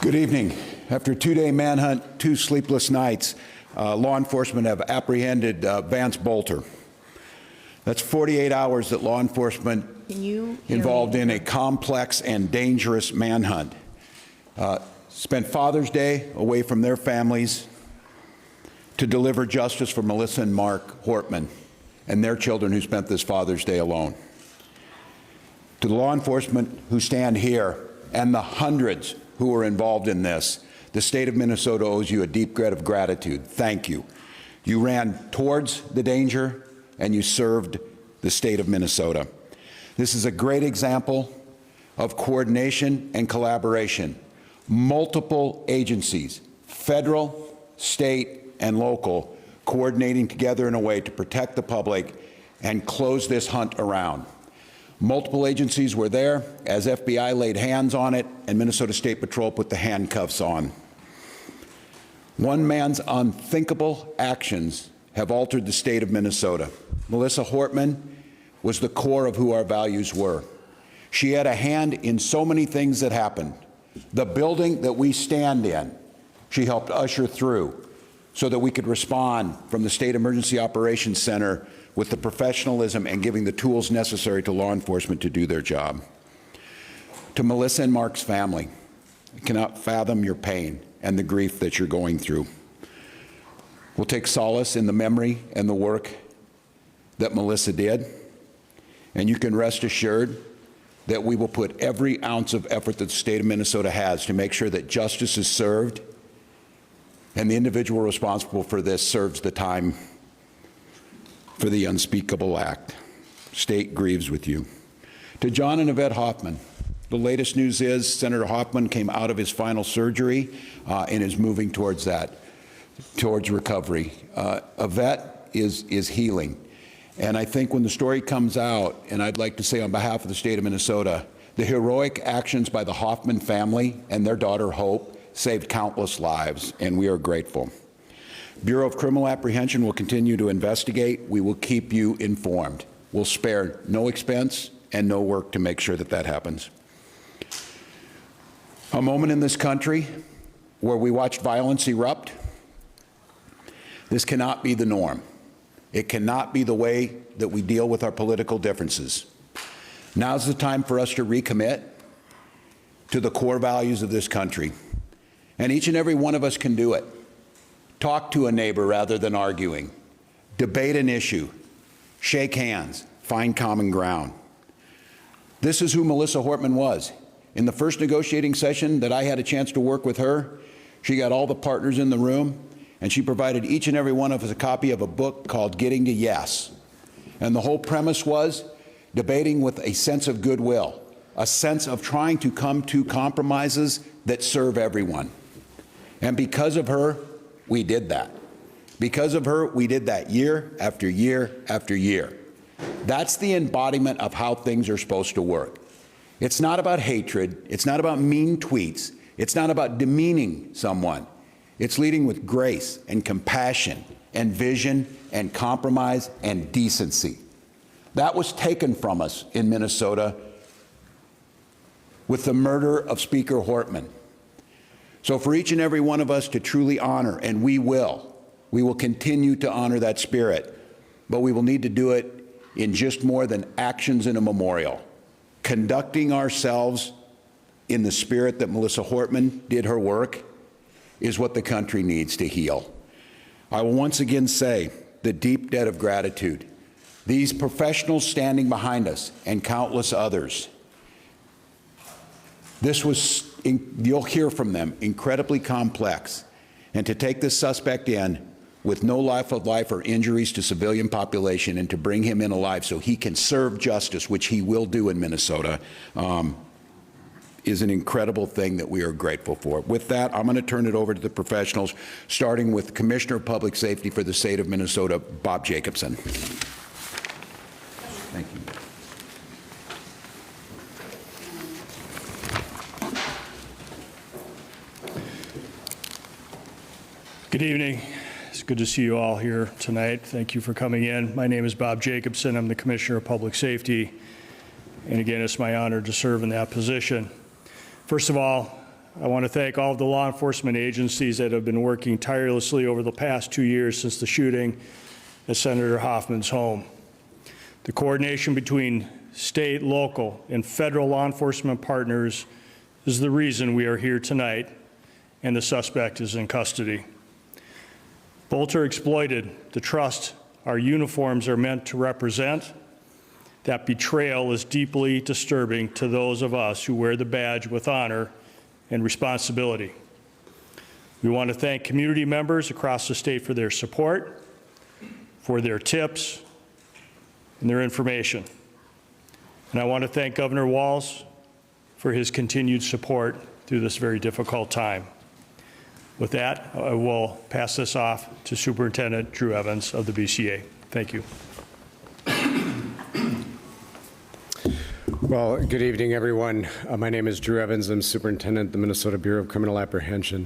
Good evening. After a two-day manhunt, 2 sleepless nights, law enforcement have apprehended Vance Boelter. That's 48 hours that law enforcement involved in a complex and dangerous manhunt. Spent Father's Day away from their families to deliver justice for Melissa and Mark Hortman and their children who spent this Father's Day alone. To the law enforcement who stand here and the hundreds who are involved in this, the state of Minnesota owes you a deep debt of gratitude. Thank you. You ran towards the danger and you served the state of Minnesota. This is a great example of coordination and collaboration. Multiple agencies, federal, state, and local, coordinating together in a way to protect the public and close this hunt around. Multiple agencies were there as FBI laid hands on it and Minnesota State Patrol put the handcuffs on. One man's unthinkable actions have altered the state of Minnesota. Melissa Hortman was the core of who our values were. She had a hand in so many things that happened. The building that we stand in, she helped usher through so that we could respond from the State Emergency Operations Center with the professionalism and giving the tools necessary to law enforcement to do their job. To Melissa and Mark's family, I cannot fathom your pain and the grief that you're going through. We'll take solace in the memory and the work that Melissa did, and you can rest assured that we will put every ounce of effort that the state of Minnesota has to make sure that justice is served and the individual responsible for this serves the time for the unspeakable act. State grieves with you. To John and Yvette Hoffman, the latest news is Senator Hoffman came out of his final surgery and is moving towards that, towards recovery. Yvette is healing. And I think when the story comes out, and I'd like to say on behalf of the state of Minnesota, the heroic actions by the Hoffman family and their daughter Hope saved countless lives, and we are grateful. Bureau of Criminal Apprehension will continue to investigate. We will keep you informed. We'll spare no expense and no work to make sure that that happens. A moment in this country where we watched violence erupt. This cannot be the norm. It cannot be the way that we deal with our political differences. Now's the time for us to recommit to the core values of this country. And each and every one of us can do it. Talk to a neighbor rather than arguing. Debate an issue. Shake hands. Find common ground. This is who Melissa Hortman was. In the first negotiating session that I had a chance to work with her, she got all the partners in the room, and she provided each and every one of us a copy of a book called Getting to Yes. And the whole premise was debating with a sense of goodwill, a sense of trying to come to compromises that serve everyone. And because of her, we did that. Because of her, we did that year after year after year. That's the embodiment of how things are supposed to work. It's not about hatred. It's not about mean tweets. It's not about demeaning someone. It's leading with grace and compassion and vision and compromise and decency. That was taken from us in Minnesota with the murder of Speaker Hortman. So for each and every one of us to truly honor, and we will continue to honor that spirit, but we will need to do it in just more than actions in a memorial. Conducting ourselves in the spirit that Melissa Hortman did her work is what the country needs to heal. I will once again say the deep debt of gratitude. These professionals standing behind us and countless others. This was, you'll hear from them, incredibly complex. And to take this suspect in with no life of life or injuries to civilian population and to bring him in alive so he can serve justice, which he will do in Minnesota, is an incredible thing that we are grateful for. With that, I'm going to turn it over to the professionals, starting with Commissioner of Public Safety for the state of Minnesota, Bob Jacobson. Thank you. Good evening. It's good to see you all here tonight. Thank you for coming in. My name is Bob Jacobson. I'm the Commissioner of Public Safety. And again, it's my honor to serve in that position. First of all, I want to thank all of the law enforcement agencies that have been working tirelessly over the past 2 years since the shooting at Senator Hoffman's home. The coordination between state, local, and federal law enforcement partners is the reason we are here tonight, and the suspect is in custody. Boelter exploited the trust our uniforms are meant to represent. That betrayal is deeply disturbing to those of us who wear the badge with honor and responsibility. We want to thank community members across the state for their support, for their tips, and their information. And I want to thank Governor Walz for his continued support through this very difficult time. With that, I will pass this off to Superintendent Drew Evans of the BCA. Thank you. Well, good evening, everyone. My name is Drew Evans. I'm Superintendent of the Minnesota Bureau of Criminal Apprehension.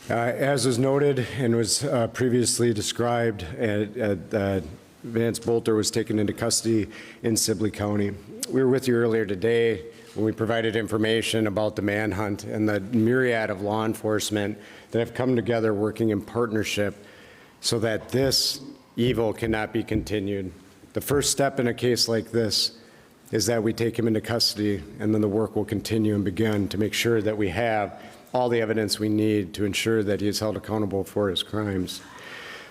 As was noted and was previously described, Vance Boelter was taken into custody in Sibley County. We were with you earlier today when we provided information about the manhunt and the myriad of law enforcement that have come together working in partnership so that this evil cannot be continued. The first step in a case like this is that we take him into custody, and then the work will continue and begin to make sure that we have all the evidence we need to ensure that he is held accountable for his crimes.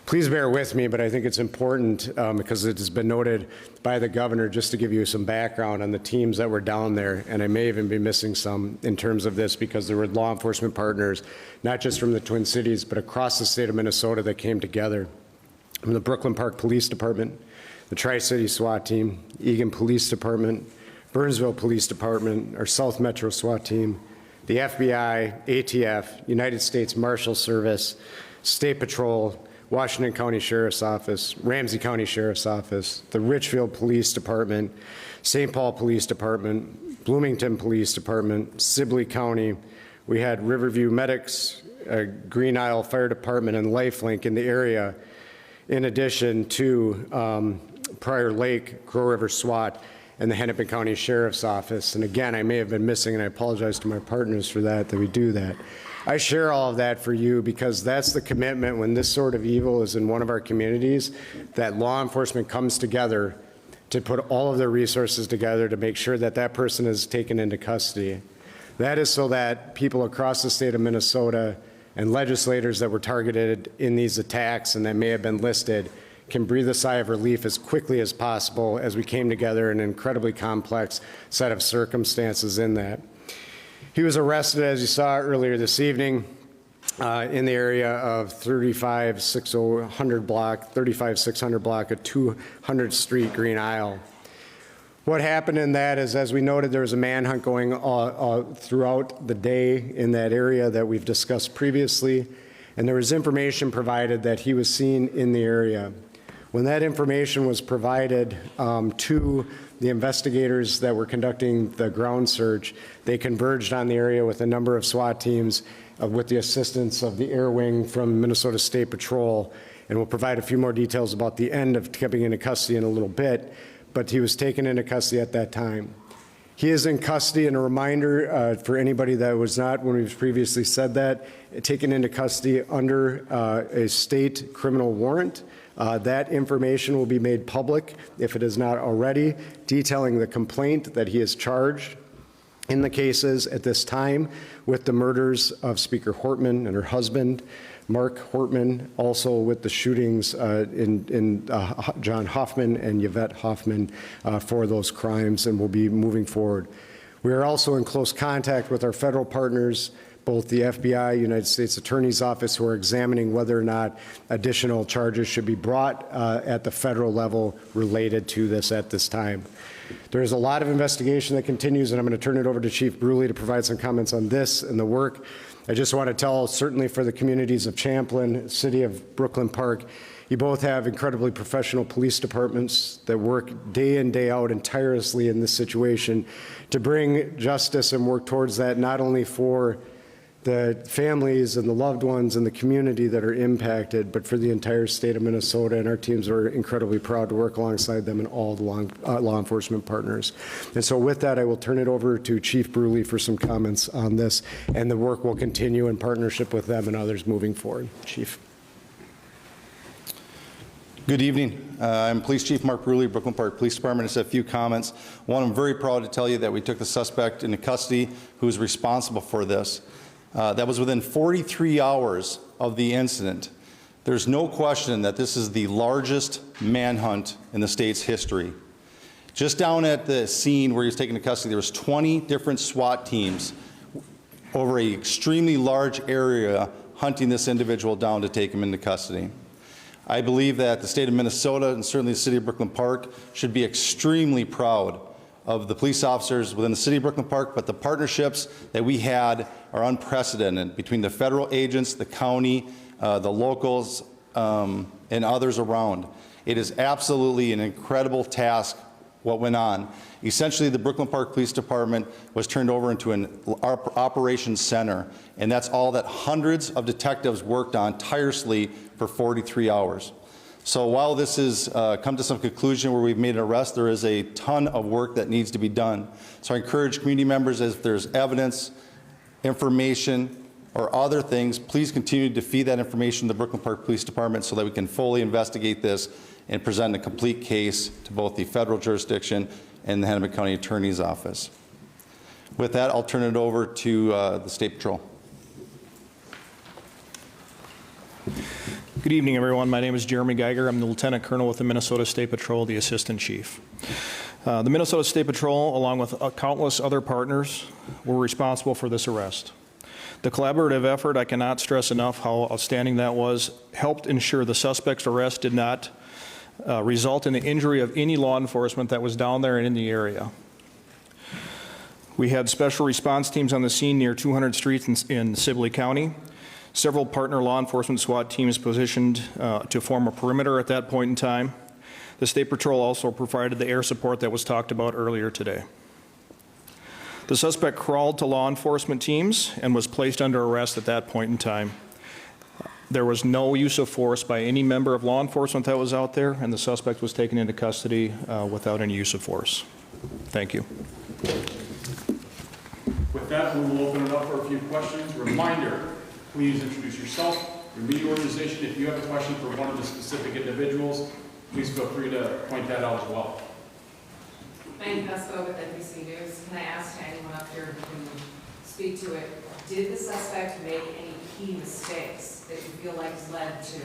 Please bear with me, but I think it's important because it has been noted by the governor, just to give you some background on the teams that were down there, and I may even be missing some in terms of this because there were law enforcement partners, not just from the Twin Cities, but across the state of Minnesota that came together. From the Brooklyn Park Police Department, the Tri-City SWAT Team, Eagan Police Department, Burnsville Police Department, our South Metro SWAT Team, the FBI, ATF, United States Marshal Service, State Patrol, Washington County Sheriff's Office, Ramsey County Sheriff's Office, the Richfield Police Department, St. Paul Police Department, Bloomington Police Department, Sibley County. We had Riverview Medics, Green Isle Fire Department, and LifeLink in the area, in addition to Prior Lake, Crow River SWAT, and the Hennepin County Sheriff's Office. And again, I may have been missing, and I apologize to my partners for that we do that. I share all of that for you because that's the commitment when this sort of evil is in one of our communities, that law enforcement comes together to put all of their resources together to make sure that that person is taken into custody. That is so that people across the state of Minnesota and legislators that were targeted in these attacks and that may have been listed can breathe a sigh of relief as quickly as possible as we came together in an incredibly complex set of circumstances in that. He was arrested, as you saw earlier this evening, in the area of 35600 block of 200th Street, Green Isle. What happened in that is, as we noted, there was a manhunt going throughout the day in that area that we've discussed previously, and there was information provided that he was seen in the area. When that information was provided to the investigators that were conducting the ground search, they converged on the area with a number of SWAT teams with the assistance of the Air Wing from Minnesota State Patrol, and we'll provide a few more details about the end of coming into custody in a little bit, but he was taken into custody at that time. He is in custody, and a reminder for anybody that was not, when we've previously said that, taken into custody under a state criminal warrant. That information will be made public, if it is not already, detailing the complaint that he is charged in the cases at this time with the murders of Speaker Hortman and her husband, Mark Hortman, also with the shootings in John Hoffman and Yvette Hoffman for those crimes, and will be moving forward. We are also in close contact with our federal partners, both the FBI, United States Attorney's Office, who are examining whether or not additional charges should be brought at the federal level related to this at this time. There is a lot of investigation that continues, and I'm going to turn it over to Chief Bruley to provide some comments on this and the work. I just want to tell, certainly for the communities of Champlin, city of Brooklyn Park, you both have incredibly professional police departments that work day in, day out and tirelessly in this situation to bring justice and work towards that, not only for the families and the loved ones and the community that are impacted, but for the entire state of Minnesota. And our teams are incredibly proud to work alongside them and all the law enforcement partners. And so with that, I will turn it over to Chief Bruley for some comments on this, and the work will continue in partnership with them and others moving forward. Chief. Good evening. I'm Police Chief Mark Bruley, Brooklyn Park Police Department. Just a few comments. One, I'm very proud to tell you that we took the suspect into custody who is responsible for this. That was within 43 hours of the incident. There's no question that this is the largest manhunt in the state's history. Just down at the scene where he was taken into custody, there was 20 different SWAT teams over an extremely large area hunting this individual down to take him into custody. I believe that the state of Minnesota and certainly the city of Brooklyn Park should be extremely proud of the police officers within the city of Brooklyn Park, but the partnerships that we had are unprecedented between the federal agents, the county, the locals, and others around. It is absolutely an incredible task what went on. Essentially, the Brooklyn Park Police Department was turned over into an operations center, and that's all that hundreds of detectives worked on tirelessly for 43 hours. So while this has come to some conclusion where we've made an arrest, there is a ton of work that needs to be done. So I encourage community members, if there's evidence, information, or other things, please continue to feed that information to the Brooklyn Park Police Department so that we can fully investigate this and present a complete case to both the federal jurisdiction and the Hennepin County Attorney's Office. With that, I'll turn it over to the State Patrol. Good evening, everyone. My name is Jeremy Geiger. I'm the Lieutenant Colonel with the Minnesota State Patrol, the Assistant Chief. The Minnesota State Patrol, along with countless other partners, were responsible for this arrest. The collaborative effort, I cannot stress enough how outstanding that was, helped ensure the suspect's arrest did not result in the injury of any law enforcement that was down there and in the area. We had special response teams on the scene near 200 streets in Sibley County. Several partner law enforcement SWAT teams positioned to form a perimeter at that point in time. The State Patrol also provided the air support that was talked about earlier today. The suspect crawled to law enforcement teams and was placed under arrest at that point in time. There was no use of force by any member of law enforcement that was out there, and the suspect was taken into custody without any use of force. Thank you. With that, we will open it up for a few questions. Reminder, please introduce yourself, your media organization. If you have a question for one of the specific individuals, please feel free to point that out as well. My name is Vance Boelter with WCCO News. Can I ask anyone up here who can speak to it, did the suspect make any key mistakes that you feel like has led to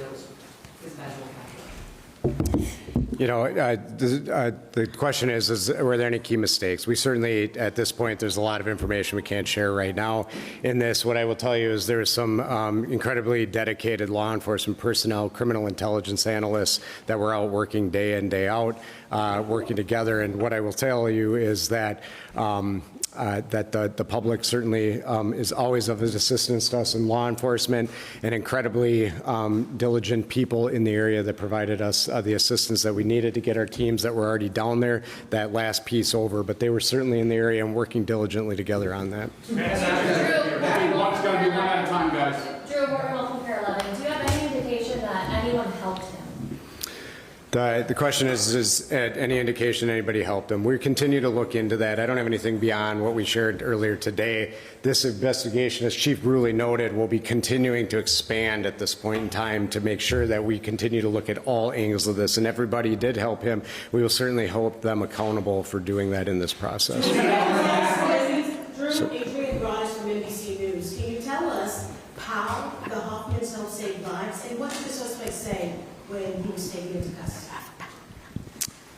his medical capture? You know, the question is were there any key mistakes? We certainly, at this point, there's a lot of information we can't share right now. In this, what I will tell you is there are some incredibly dedicated law enforcement personnel, criminal intelligence analysts that were out working day in, day out, working together. And what I will tell you is that the public certainly is always of his assistance to us in law enforcement, and incredibly diligent people in the area that provided us the assistance that we needed to get our teams that were already down there that last piece over. But they were certainly in the area and working diligently together on that. Drew, we're in Pair 11. Do you have any indication that anyone helped him? The question is any indication anybody helped him? We continue to look into that. I don't have anything beyond what we shared earlier today. This investigation, as Chief Bruley noted, will be continuing to expand at this point in time to make sure that we continue to look at all angles of this. And everybody did help him. We will certainly hold them accountable for doing that in this process. Drew, Adrian Broadus from NBC News. Can you tell us how the Hoffmans helped save lives, and what did the suspect say when he was taken into custody?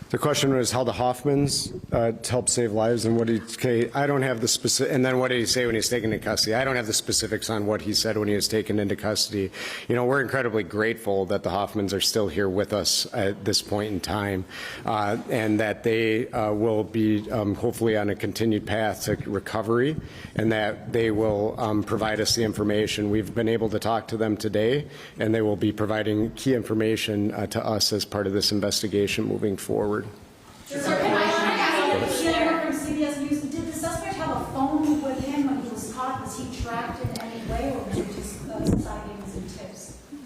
The question was how the Hoffmans helped save lives, and what did he say? I don't have the specific. And then what did he say when he was taken into custody? I don't have the specifics on what he said when he was taken into custody. You know, we're incredibly grateful that the Hoffmans are still here with us at this point in time, and that they will be hopefully on a continued path to recovery, and that they will provide us the information. We've been able to talk to them today, and they will be providing key information to us as part of this investigation moving forward. Sir, can I ask from CBS News, did the suspect have a phone with him when he was caught? Was he tracked in any way?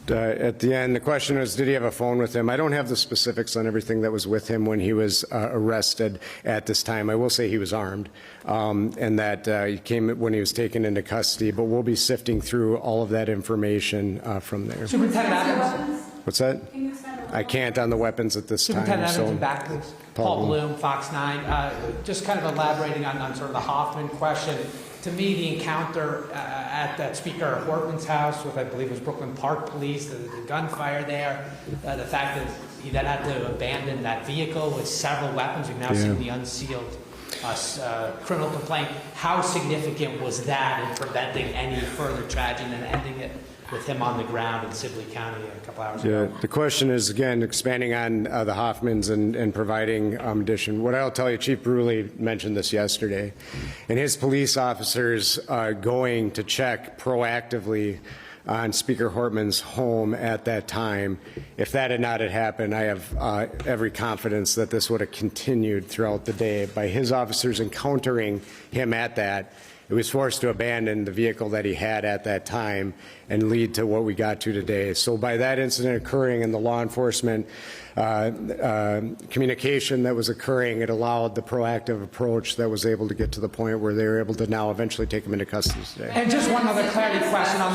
At the end, the question was, did he have a phone with him? I don't have the specifics on everything that was with him when he was arrested at this time. I will say he was armed, and that he came when he was taken into custody, but we'll be sifting through all of that information from there. Superintendent Evans. What's that? I can't on the weapons at this time. Superintendent Evans, So, and back, please. Paul Bloom, Fox 9. Just kind of elaborating on sort of the Hoffman question. To me, the encounter at that Speaker Hortman's house with, I believe, was Brooklyn Park Police, the gunfire there, the fact that he then had to abandon that vehicle with several weapons. We've now seen the unsealed criminal complaint. How significant was that in preventing any further tragedy and ending it with him on the ground in Sibley County a couple hours ago? the question is, again, expanding on the Hoffmans and providing addition. What I'll tell you, Chief Bruley mentioned this yesterday, and his police officers going to check proactively on Speaker Hortman's home at that time. If that had not happened, I have every confidence that this would have continued throughout the day. By his officers encountering him at that, he was forced to abandon the vehicle that he had at that time and lead to what we got to today. So by that incident occurring and the law enforcement communication that was occurring, it allowed the proactive approach that was able to get to the point where they were able to now eventually take him into custody today. And just one other clarity question on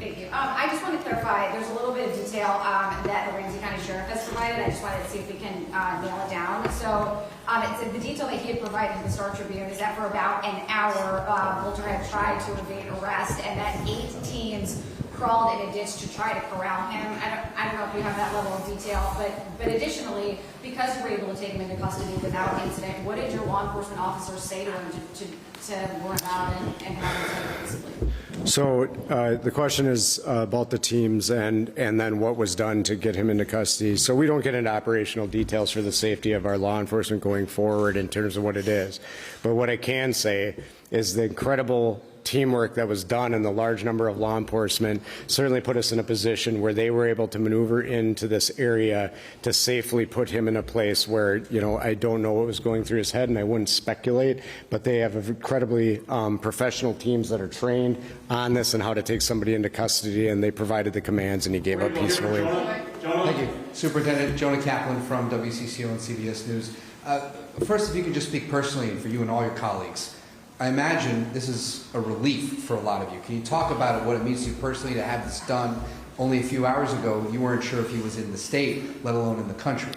Thank you. I just want to clarify, there's a little bit of detail that the Ramsey County Sheriff has provided. I just wanted to see if we can nail it down. So it's the detail that he had provided to the Star Tribune is that for about an hour, Boelter had tried to evade arrest, and that 8 teams crawled in a ditch to try to corral him. I don't know if we have that level of detail, but additionally, because you were able to take him into custody without incident, what did your law enforcement officers say to him to warn him out and have him taken peaceably? So the question is about the teams and then what was done to get him into custody. So we don't get into operational details for the safety of our law enforcement going forward in terms of what it is. But what I can say is the incredible teamwork that was done and the large number of law enforcement certainly put us in a position where they were able to maneuver into this area to safely put him in a place where, you know, I don't know what was going through his head and I wouldn't speculate, but they have incredibly professional teams that are trained on this and how to take somebody into custody, and they provided the commands and he gave up peacefully. Thank you. Superintendent Jonah Kaplan from WCCO and CBS News. First, if you could just speak personally for you and all your colleagues. I imagine this is a relief for a lot of you. Can you talk about it, what it means to you personally to have this done? Only a few hours ago, you weren't sure if he was in the state, let alone in the country.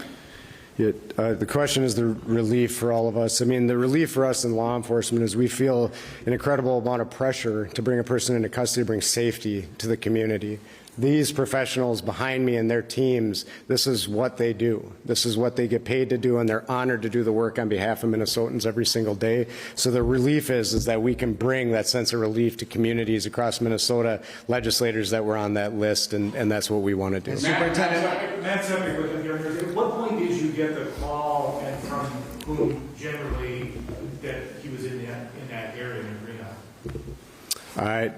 Yeah, the question is the relief for all of us. I mean, the relief for us in law enforcement is we feel an incredible amount of pressure to bring a person into custody, to bring safety to the community. These professionals behind me and their teams, this is what they do. This is what they get paid to do, and they're honored to do the work on behalf of Minnesotans every single day. So the relief is that we can bring that sense of relief to communities across Minnesota, legislators that were on that list, and that's what we want to do. Superintendent. At what point did you get the call, and from whom generally, that he was in that area in Reno?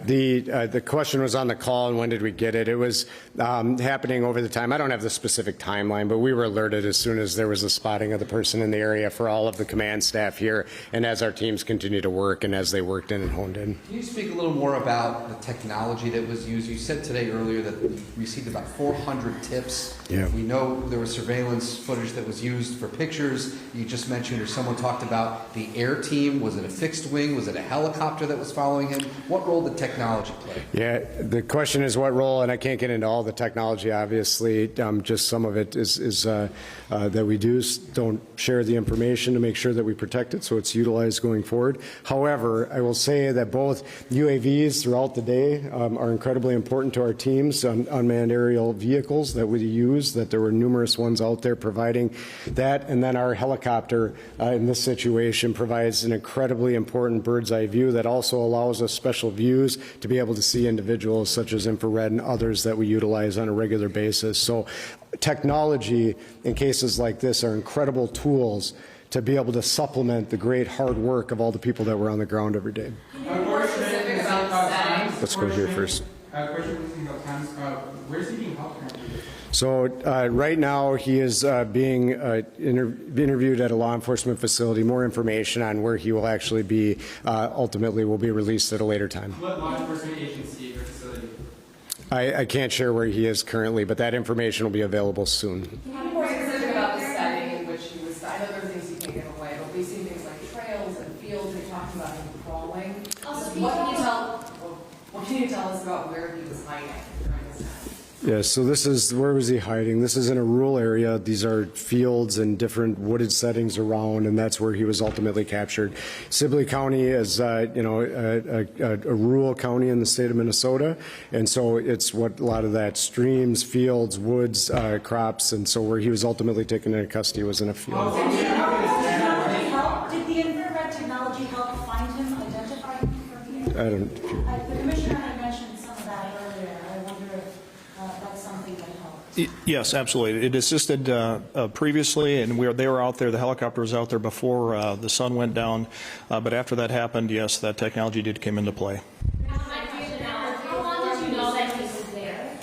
The question was on the call and when did we get it. It was happening over the time. I don't have the specific timeline, but we were alerted as soon as there was a spotting of the person in the area for all of the command staff here, and as our teams continue to work and as they worked in and honed in. Can you speak a little more about the technology that was used? You said today earlier that you received about 400 tips. Yeah. We know there was surveillance footage that was used for pictures. You just mentioned, or someone talked about the air team. Was it a fixed wing? Was it a helicopter that was following him? What role did technology play? Yeah, the question is what role, and I can't get into all the technology, obviously. Just some of it is that we don't share the information to make sure that we protect it so it's utilized going forward. However, I will say that both UAVs throughout the day are incredibly important to our teams, unmanned aerial vehicles that we use, that there were numerous ones out there providing that, and then our helicopter in this situation provides an incredibly important bird's eye view that also allows us special views to be able to see individuals such as infrared and others that we utilize on a regular basis. So technology in cases like this are incredible tools to be able to supplement the great hard work of all the people that were on the ground every day. Let's go here first. Where's he being held? So right now he is being interviewed at a law enforcement facility. More information on where he will actually be ultimately will be released at a later time. What law enforcement agency or facility? I can't share where he is currently, but that information will be available soon. I'm more concerned about the setting in which he was, I know there are things you can't give away, but we see things like trails and fields, they're talking about him crawling. What can you tell us about where he was hiding during this time? Yeah, so this is, where was he hiding? This is in a rural area. These are fields and different wooded settings around, and that's where he was ultimately captured. Sibley County is, a rural county in the state of Minnesota, and so it's what a lot of that streams, fields, woods, crops, and so where he was ultimately taken into custody was in a field. Did the infrared technology help find him, identify him from here? I don't. The commissioner had mentioned some of that earlier. I wonder if that's something that helped. Yes, absolutely. It assisted previously, and they were out there. The helicopter was out there before the sun went down. But after that happened, yes, that technology did come into play. How long did you know that he was there?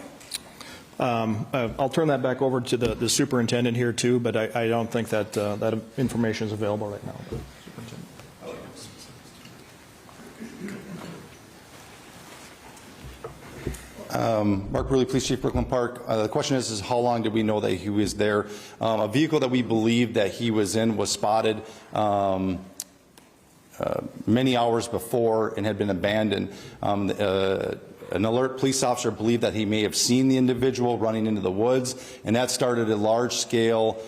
I'll turn that back over to the superintendent here too, but I don't think that that information is available right now. Mark Bruley, Police Chief, Brooklyn Park. The question is how long did we know that he was there? A vehicle that we believe that he was in was spotted many hours before and had been abandoned. An alert police officer believed that he may have seen the individual running into the woods, and that started a large-scale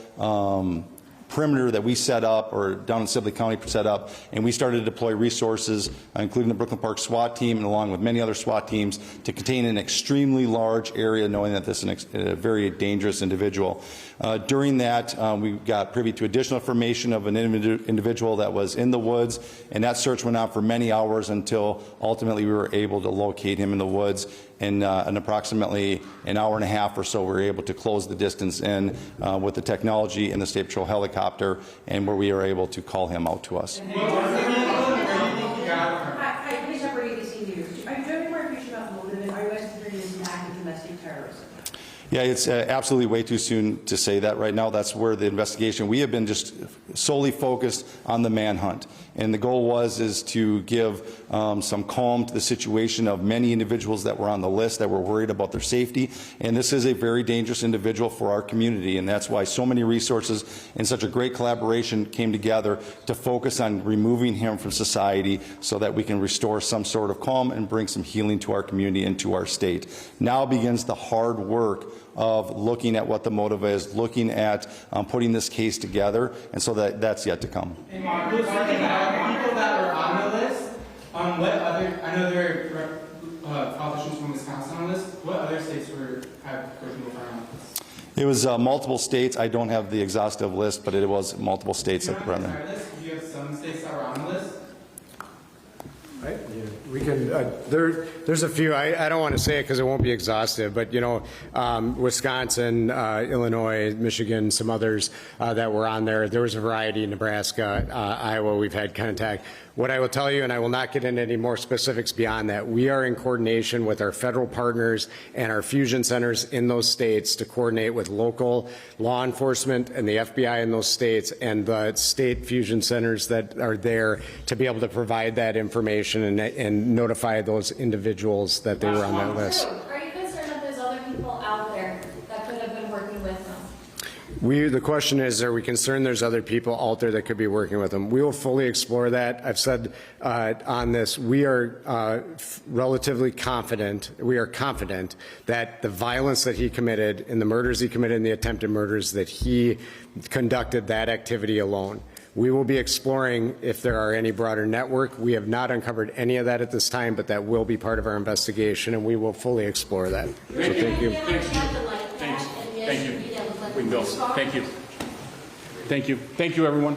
perimeter that we set up, or down in Sibley County set up, and we started to deploy resources, including the Brooklyn Park SWAT team, and along with many other SWAT teams, to contain an extremely large area, knowing that this is a very dangerous individual. During that, we got privy to additional information of an individual that was in the woods, and that search went on for many hours until ultimately we were able to locate him in the woods. In approximately an hour and a half or so, we were able to close the distance in with the technology and the State Patrol helicopter, and where we were able to call him out to us. Hi, please have WCCO News. Are you doing more information about motive, and are you guys considering this an act of domestic terrorism? Yeah, it's absolutely way too soon to say that right now. That's where the investigation, we have been just solely focused on the manhunt. And the goal is to give some calm to the situation of many individuals that were on the list that were worried about their safety. And this is a very dangerous individual for our community. And that's why so many resources and such a great collaboration came together to focus on removing him from society so that we can restore some sort of calm and bring some healing to our community and to our state. Now begins the hard work of looking at what the motive is, looking at putting this case together, and so that's yet to come. Hey, Mark, people that were on the list, on what other, I know there are politicians from Wisconsin on this, what other states were people on this? It was multiple states. I don't have the exhaustive list, but it was multiple states that were on there. Do you have some states that were on the list? Right? Yeah, we can. There's a few. I don't want to say it because it won't be exhaustive, but Wisconsin, Illinois, Michigan, some others that were on there. There was a variety. Nebraska, Iowa. We've had contact. What I will tell you, and I will not get into any more specifics beyond that, we are in coordination with our federal partners and our fusion centers in those states to coordinate with local law enforcement and the FBI in those states and the state fusion centers that are there to be able to provide that information and notify those individuals that they were on that list. Are you concerned that there's other people out there that could have been working with them? The question is, are we concerned there's other people out there that could be working with them? We will fully explore that. I've said on this, we are relatively confident, we are confident that the violence that he committed and the murders he committed and the attempted murders, that he conducted that activity alone. We will be exploring if there are any broader network. We have not uncovered any of that at this time, but that will be part of our investigation, and we will fully explore that. So thank you. Thanks. Thank you. We will. Thank you. Thank you. Thank you, everyone.